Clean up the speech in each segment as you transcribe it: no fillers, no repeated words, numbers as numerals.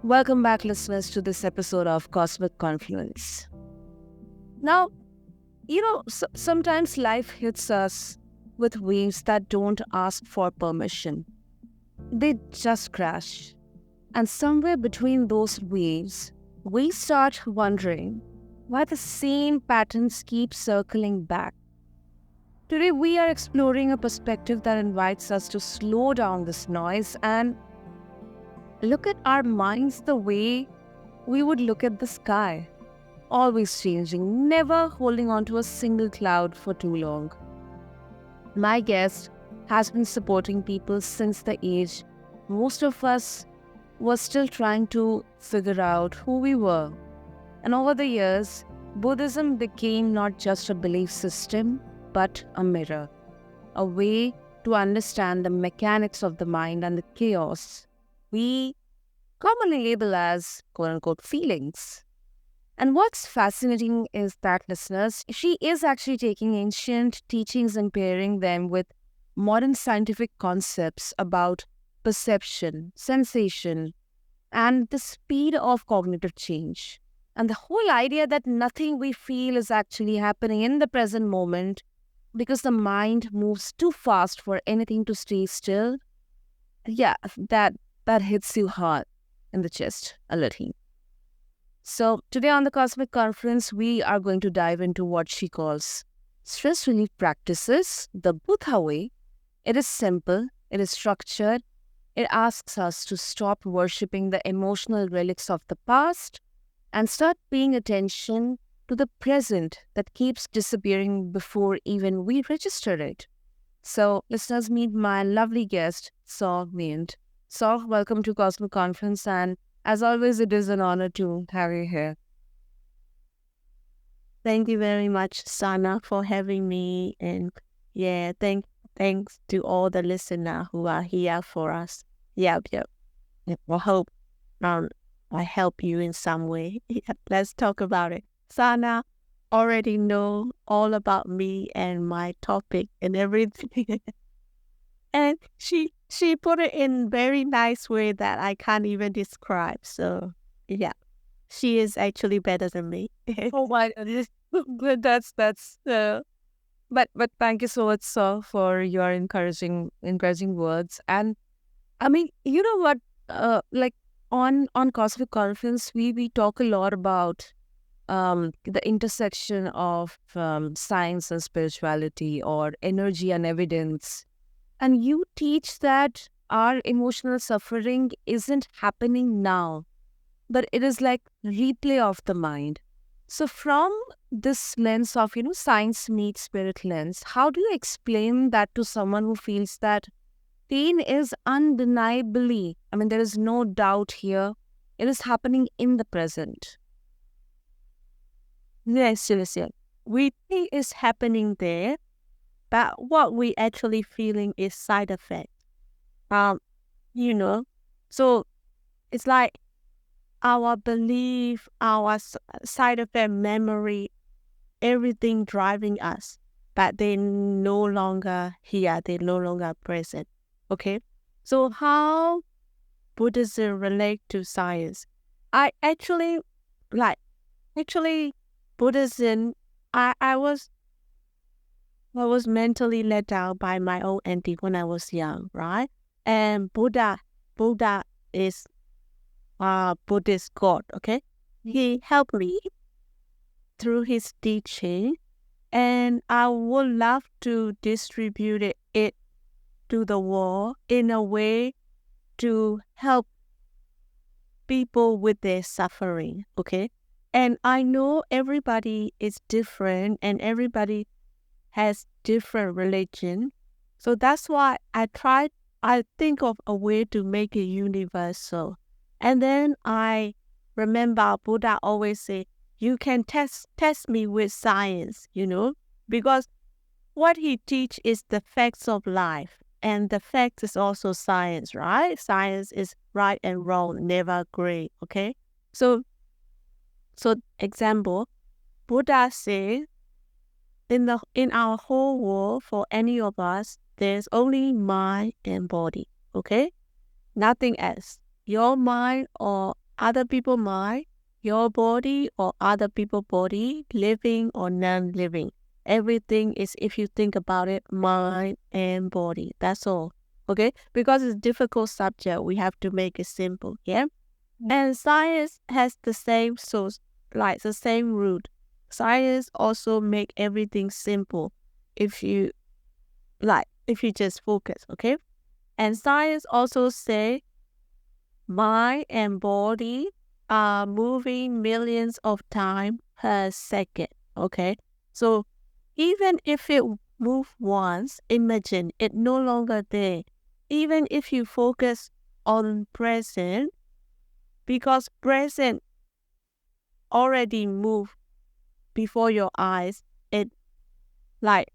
Welcome back, listeners, to this episode of Cosmic Confluence. Now, sometimes life hits us with waves that don't ask for permission. They just crash. And somewhere between those waves, we start wondering why the same patterns keep circling back. Today, we are exploring a perspective that invites us to slow down this noise and look at our minds the way we would look at the sky, always changing, never holding on to a single cloud for too long. My guest has been supporting people since the age most of us were still trying to figure out who we were. And over the years, Buddhism became not just a belief system, but a mirror, a way to understand the mechanics of the mind and the chaos we commonly label as quote-unquote feelings. And what's fascinating is that, listeners, she is actually taking ancient teachings and pairing them with modern scientific concepts about perception, sensation, and the speed of cognitive change. And the whole idea that nothing we feel is actually happening in the present moment because the mind moves too fast for anything to stay still. Yeah, that hits you hard in the chest a little. So today on the Cosmic Conference, we are going to dive into what she calls stress relief practices, the Buddha way. It is simple, it is structured, it asks us to stop worshipping the emotional relics of the past and start paying attention to the present that keeps disappearing before even we register it. So, listeners, meet my lovely guest, Saw Myint. Saw, welcome to Cosmic Conference, and as always, it is an honor to have you here. Thank you very much, Sana, for having me. And thanks to all the listeners who are here for us. Yep. I hope I help you in some way. Let's talk about it. Sana already know all about me and my topic and everything. And she put it in very nice way that I can't even describe. So yeah, she is actually better than me. Oh my goodness. That's but thank you so much, Saw, for your encouraging words. And I mean, you know what? Like on Cosmic Conference, we talk a lot about the intersection of science and spirituality, or energy and evidence. And you teach that our emotional suffering isn't happening now, but it is like replay of the mind. So from this lens of, science meets spirit lens, how do you explain that to someone who feels that pain is undeniably, I mean, there is no doubt here, it is happening in the present? Yes. We think it's happening there, but what we actually feeling is side effect. So it's like our belief, our side effect memory, everything driving us, but they no longer here, they no longer present. Okay? So how Buddhism relate to science? Buddhism, I was mentally let down by my own auntie when I was young, right? And Buddha is Buddhist God, okay? He helped me through his teaching, and I would love to distribute it to the world in a way to help people with their suffering, okay? And I know everybody is different and everybody has different religion. So that's why I think of a way to make it universal. And then I remember Buddha always say, you can test me with science, because what he teach is the facts of life. And the fact is also science, right? Science is right and wrong, never gray, okay? So example, Buddha says, in our whole world, for any of us, there's only mind and body, okay? Nothing else. Your mind or other people's mind, your body or other people's body, living or non-living. Everything is, if you think about it, mind and body. That's all. Okay? Because it's a difficult subject, we have to make it simple. Yeah? And science has the same source, like the same root. Science also make everything simple if you just focus, okay? And science also say mind and body are moving millions of times per second, okay? So even if it move once, imagine it no longer there. Even if you focus on present, because present already moved before your eyes, it like,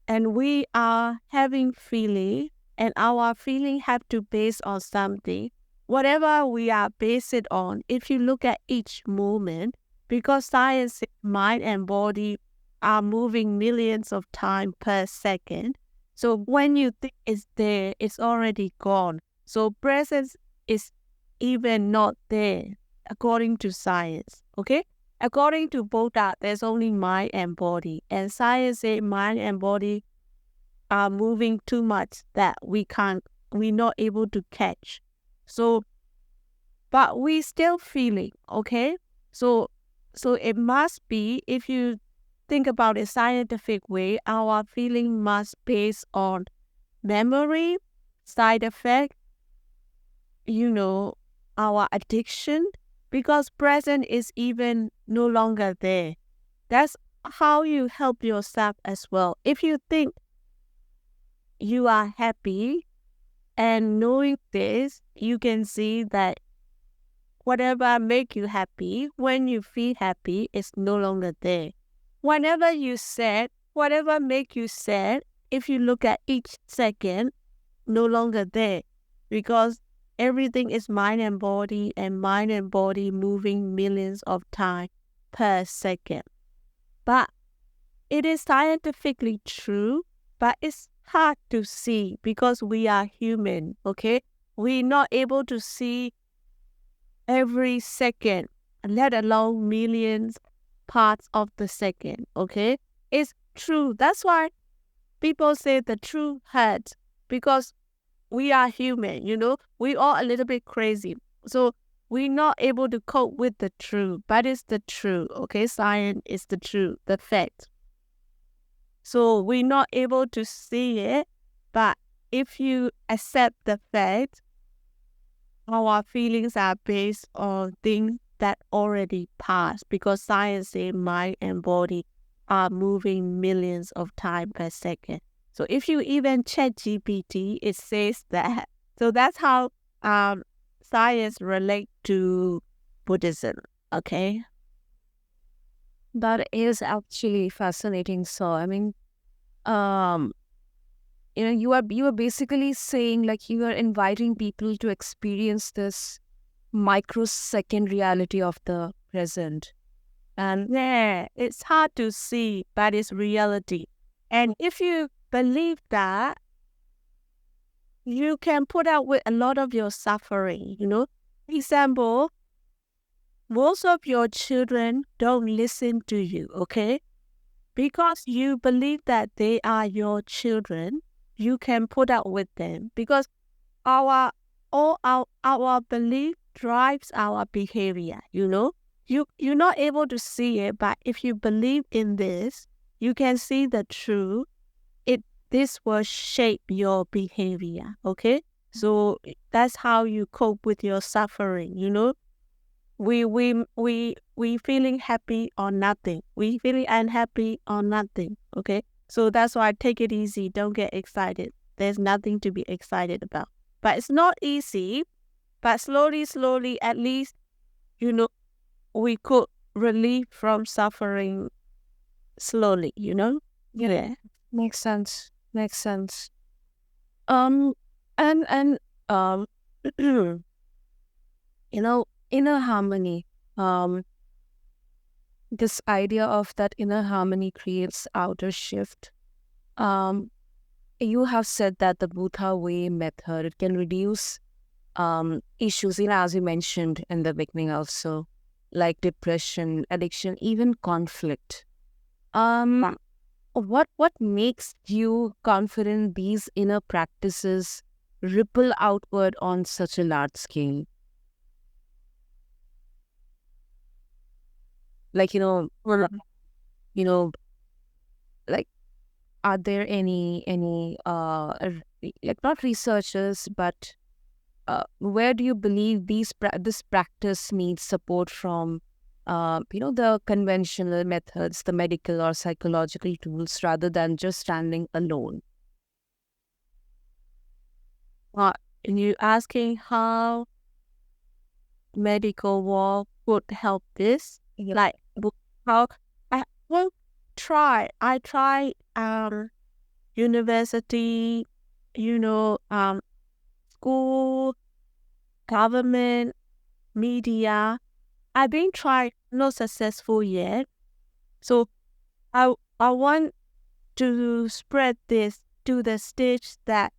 and we are having feeling, and our feeling have to base on something. Whatever we are based it on, if you look at each moment, because science, mind and body are moving millions of times per second. So when you think it's there, it's already gone. So presence is even not there, according to science, okay? According to Buddha, there's only mind and body. And science says mind and body are moving too much that we're not able to catch. So, but we still feeling, okay? So it must be, if you think about it scientific way, our feeling must based on memory, side effect, our addiction, because present is even no longer there. That's how you help yourself as well. If you think you are happy and knowing this, you can see that whatever make you happy, when you feel happy, it's no longer there. Whenever you sad, whatever make you sad, if you look at each second, no longer there, because everything is mind and body moving millions of times per second. But it is scientifically true, but it's hard to see because we are human, okay? We're not able to see every second, let alone millions parts of the second, okay? It's true. That's why people say the truth hurts, because we are human, we all a little bit crazy. So we're not able to cope with the truth, but it's the truth, okay? Science is the truth, the fact. So we're not able to see it, but if you accept the fact, our feelings are based on things that already passed, because science says mind and body are moving millions of times per second. So if you even check GPT, it says that. So that's how science relate to Buddhism, okay? That is actually fascinating. So, I mean, you are basically saying, like, you are inviting people to experience this microsecond reality of the present. And yeah, it's hard to see, but it's reality. And if you believe that, you can put out with a lot of your suffering, Example, most of your children don't listen to you, okay? Because you believe that they are your children, you can put up with them, because our belief drives our behavior, You're not able to see it, but if you believe in this, you can see the truth. This will shape your behavior, okay? So that's how you cope with your suffering, We feeling happy or nothing. We feeling unhappy or nothing, okay? So that's why take it easy. Don't get excited. There's nothing to be excited about. But it's not easy. But slowly, at least, we could relieve from suffering slowly, Yeah. Makes sense. And inner harmony. This idea of that inner harmony creates outer shift. You have said that the Buddha way method, it can reduce issues, as you mentioned in the beginning also, like depression, addiction, even conflict. Um, what makes you confident these inner practices ripple outward on such a large scale? Like, you know, like, are there like, not researchers, but where do you believe this practice needs support from, the conventional methods, the medical or psychological tools, rather than just standing alone? And you asking how medical work would help this? Yeah. Like how I will try. I try university, school, government, media. I've been trying, not successful yet. So I want to spread this to the stage that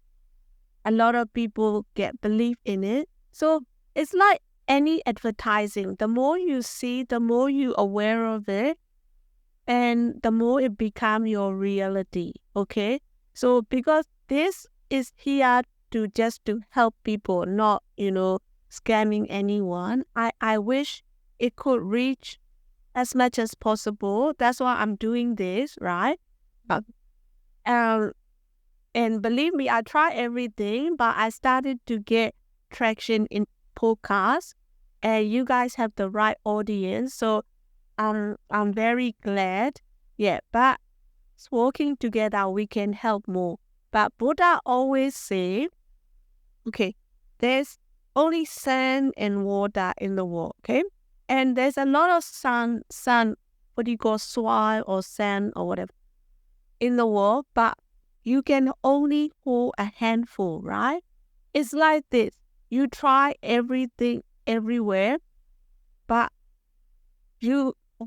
a lot of people get belief in it. So it's like any advertising. The more you see, the more you aware of it, and the more it become your reality. Okay. So because this is here to help people, not, scamming anyone. I wish it could reach as much as possible. That's why I'm doing this, right? Um, and believe me, I try everything, but I started to get traction in podcasts, and you guys have the right audience. So I'm very glad. Yeah, but working together, we can help more. But Buddha always say, okay, there's only sand and water in the world, okay? And there's a lot of sun, what do you call soil or sand or whatever in the world, but you can only hold a handful, right? It's like this. You try everything everywhere, but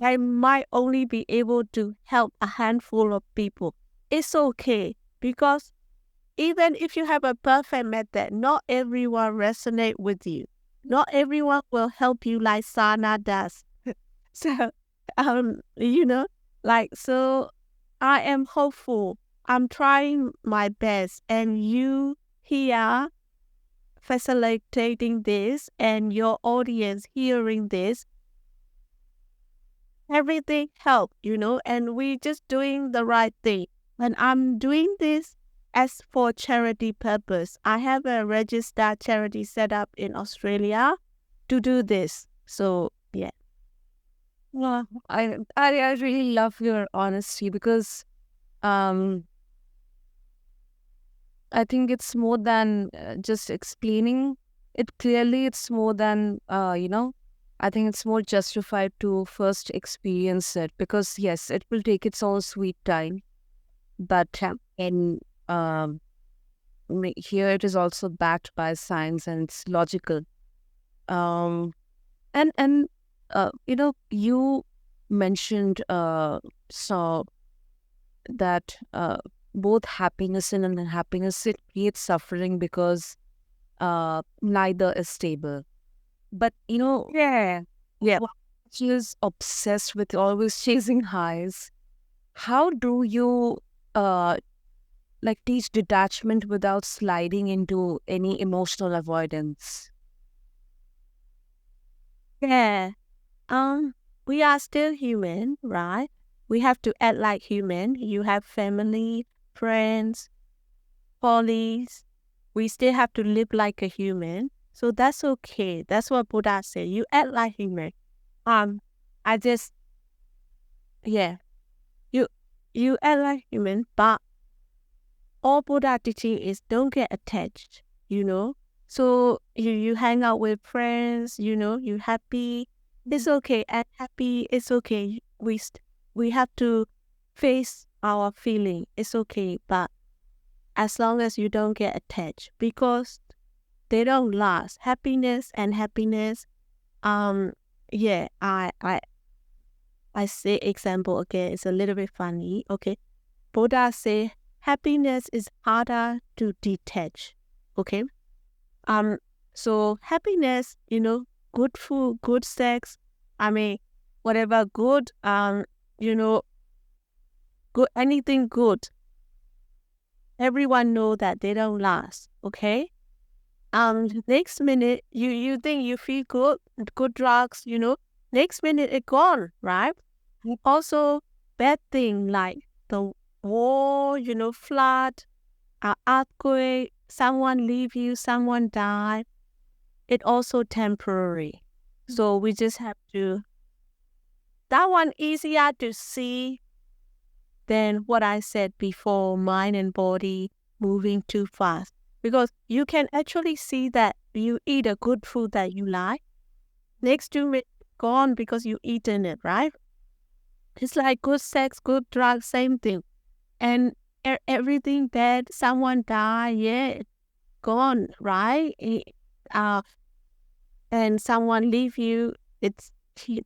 I might only be able to help a handful of people. It's okay, because even if you have a perfect method, not everyone resonate with you. Not everyone will help you like Sana does. So, so I am hopeful. I'm trying my best, and you here facilitating this, and your audience hearing this, everything help, and we just doing the right thing. And I'm doing this as for charity purpose. I have a registered charity set up in Australia to do this. So yeah. Well, I really love your honesty, because um I think it's more than just explaining it clearly. It's more than I think it's more justified to first experience it, because yes, it will take its own sweet time. But in here it is also backed by science, and it's logical. Um, and you mentioned so that both happiness and unhappiness, it creates suffering, because neither is stable. But Yeah. Yeah. she is obsessed with always chasing highs. How do you uh like teach detachment without sliding into any emotional avoidance? Yeah. We are still human, right? We have to act like human. You have family, friends, colleagues. We still have to live like a human. So that's okay. That's what Buddha said. You act like human. I just, yeah, you you act like human, but all Buddha teaching is don't get attached, So you hang out with friends, you happy. It's okay. And happy, it's okay. We have to face our feeling. It's okay. But as long as you don't get attached, because they don't last. Happiness. Yeah, I say example again. It's a little bit funny. Okay. Buddha say happiness is harder to detach. Okay. Um, So happiness, good food, good sex, whatever good, good, anything good, everyone know that they don't last, okay? Next minute, you think you feel good drugs, next minute it gone, right? Also, bad thing like the war, flood, earthquake, someone leave you, someone die. It also temporary. So we just have to, that one easier to see than what I said before, mind and body moving too fast. Because you can actually see that you eat a good food that you like. Next 2 minutes gone because you eaten it, right? It's like good sex, good drugs, same thing. And everything bad, someone die, yeah, gone, right? And someone leave you,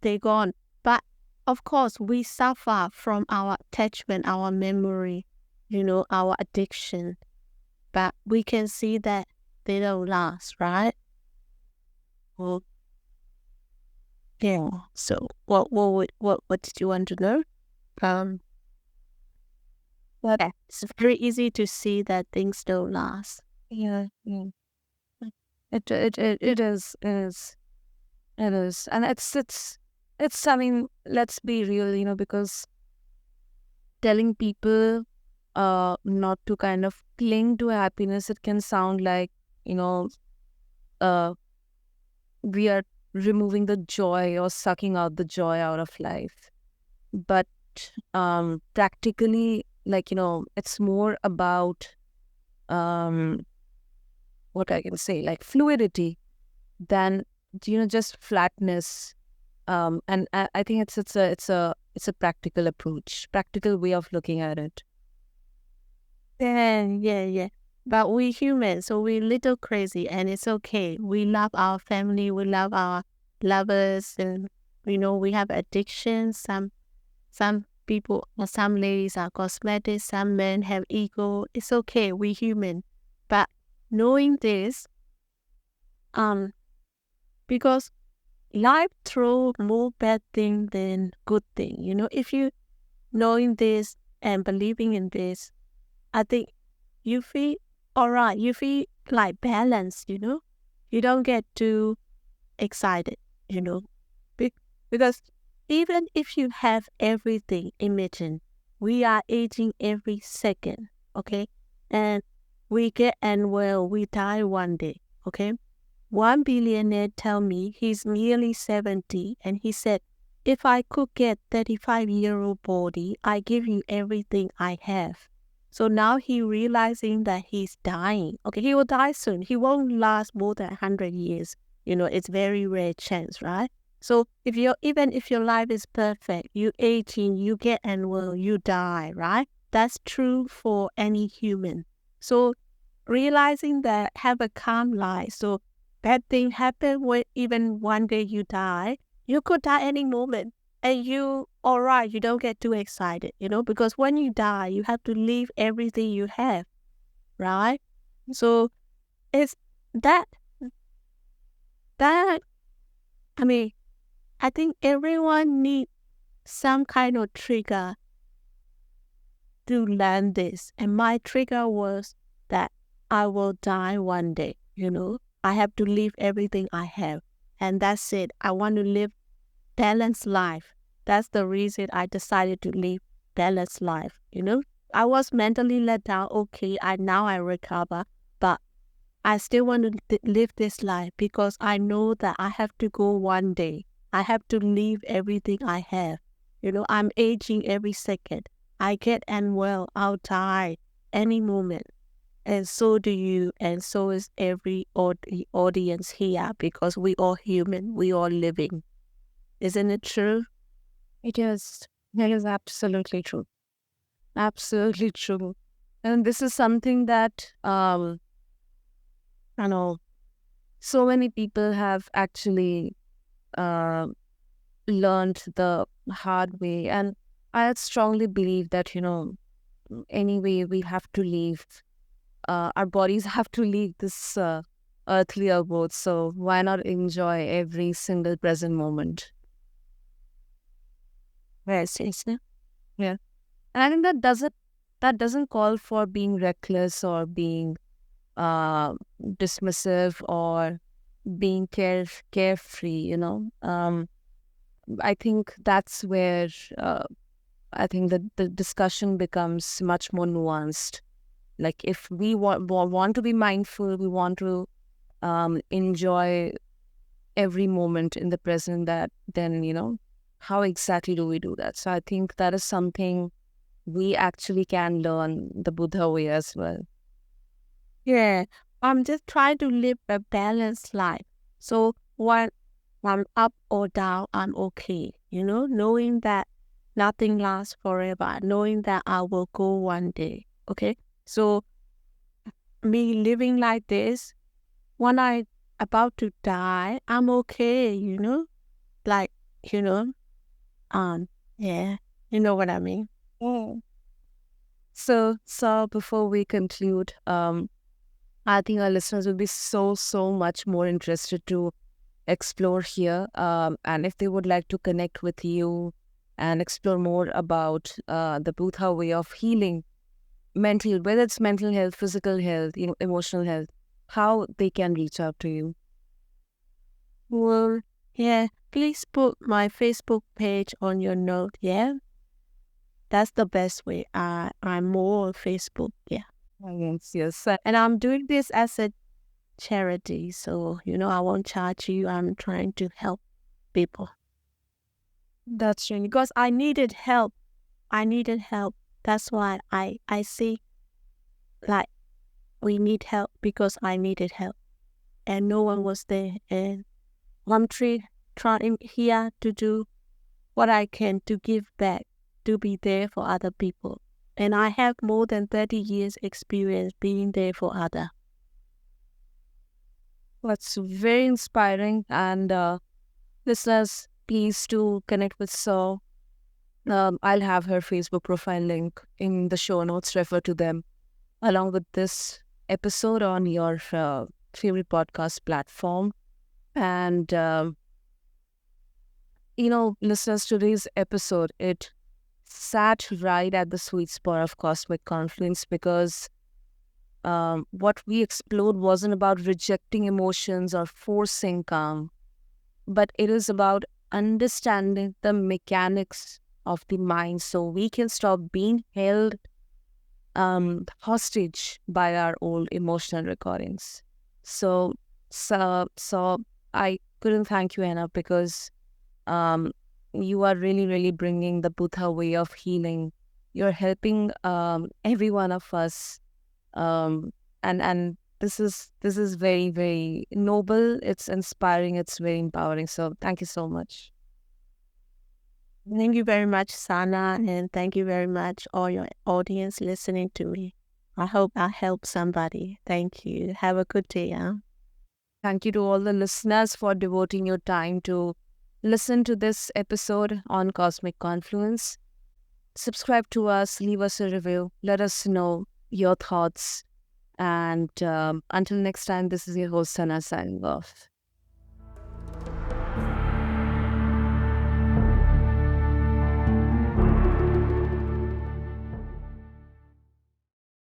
they gone. But of course, we suffer from our attachment, our memory, our addiction. But we can see that they don't last, right? Well, yeah. So, what did you want to know? Um, But it's very easy to see that things don't last. yeah, yeah. It is. It is. And it's, I mean, let's be real, because telling people not to kind of cling to happiness, it can sound like, you know, uh we are removing the joy or sucking out the joy out of life. But practically, like, it's more about um what I can say, like fluidity than just flatness. And I think it's a practical approach, practical way of looking at it. Yeah. But we humans, so we little crazy, and it's okay. We love our family, we love our lovers, and we have addictions. Some people, or some ladies are cosmetic, some men have ego. It's okay. We human, but knowing this, um, because life throw more bad thing than good thing. If you knowing this and believing in this, I think you feel all right. You feel like balanced, You don't get too excited, you know. Because even if you have everything, imagine we are aging every second, okay? And we get unwell, we die one day, okay? One billionaire tell me he's nearly 70 and he said, if I could get 35-year-old body, I give you everything I have. So now he realizing that he's dying. Okay, he will die soon. He won't last more than 100 years. It's very rare chance, right? So even if your life is perfect, you 18, you get unwell, you die, right? That's true for any human. So realizing that have a calm life. So bad thing happen when even one day you die, you could die any moment. And you all right, you don't get too excited, because when you die, you have to leave everything you have, right? So it's that that I mean, I think everyone needs some kind of trigger to learn this. And my trigger was that I will die one day, I have to leave everything I have. And that's it. I want to live balanced life. That's the reason I decided to live balanced life, I was mentally let down. Okay, now I recover, but I still want to live this life because I know that I have to go one day. I have to leave everything I have. I'm aging every second. I get unwell, I'll die any moment. And so do you, and so is every audience here because we all human, we all living. Isn't it true? It is. It is absolutely true. Absolutely true. And this is something that I know so many people have actually uh, learned the hard way. And I strongly believe that, anyway, we have to leave, our bodies have to leave this earthly or both. So why not enjoy every single present moment? Yes, yes. Yeah. And I think that doesn't call for being reckless or being uh dismissive or being carefree, I think that's where I think the discussion becomes much more nuanced. Like if we want to be mindful, we want to enjoy every moment in the present, that then how exactly do we do that? So I think that is something we actually can learn the Buddha way as well. Yeah, I'm just trying to live a balanced life. So when I'm up or down, I'm okay. Knowing that nothing lasts forever, knowing that I will go one day. Okay, so me living like this, when I about to die, I'm okay. Like you know, um, yeah, you know what I mean. Mm. So before we conclude, I think our listeners will be so much more interested to explore here. And if they would like to connect with you and explore more about the Buddha way of healing whether it's mental health, physical health, emotional health, how they can reach out to you. Well, yeah, please put my Facebook page on your note. Yeah, that's the best way. I'm more on Facebook. Yeah, Yes, yes. and I'm doing this as a charity, so I won't charge you. I'm trying to help people That's really because I needed help. I needed help. That's why I see like we need help because I needed help and no one was there. And I'm trying here to do what I can to give back, to be there for other people. And I have more than 30 years experience being there for others. That's very inspiring. And listeners, please do connect with Saw. I'll have her Facebook profile link in the show notes. Refer to them along with this episode on your favorite podcast platform. And listeners, today's episode, it sat right at the sweet spot of Cosmic Confluence because what we explored wasn't about rejecting emotions or forcing calm, but it is about understanding the mechanics of the mind so we can stop being held hostage by our old emotional recordings. So I couldn't thank you enough because um, you are really bringing the Buddha way of healing. You're helping every one of us, um, and this is very noble. It's inspiring. It's very empowering. So thank you so much. Thank you very much, Sana, and thank you very much, all your audience listening to me. I hope I help somebody. Thank you. Have a good day. Huh? Thank you to all the listeners for devoting your time to listen to this episode on Cosmic Confluence. Subscribe to us, leave us a review, let us know your thoughts. And until next time, this is your host, Sana, signing off.